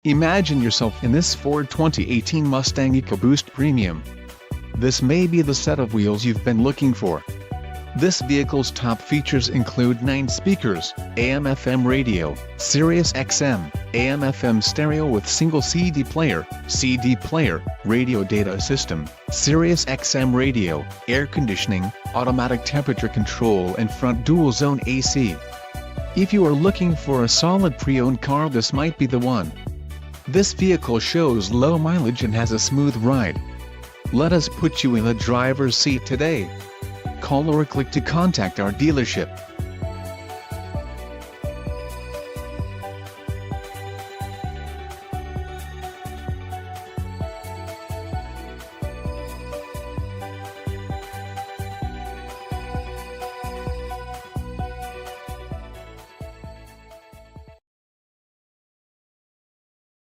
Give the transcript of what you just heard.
Imagine yourself in this Ford 2018 Mustang EcoBoost Premium. This may be the set of wheels you've been looking for. This vehicle's top features include 9 speakers, AM/FM radio, Sirius XM, AM/FM stereo with single CD player, radio data system, Sirius XM radio, air conditioning, automatic temperature control and front dual-zone AC. If you are looking for a solid pre-owned car, this might be the one. This vehicle shows low mileage and has a smooth ride. Let us put you in the driver's seat today. Call or click to contact our dealership.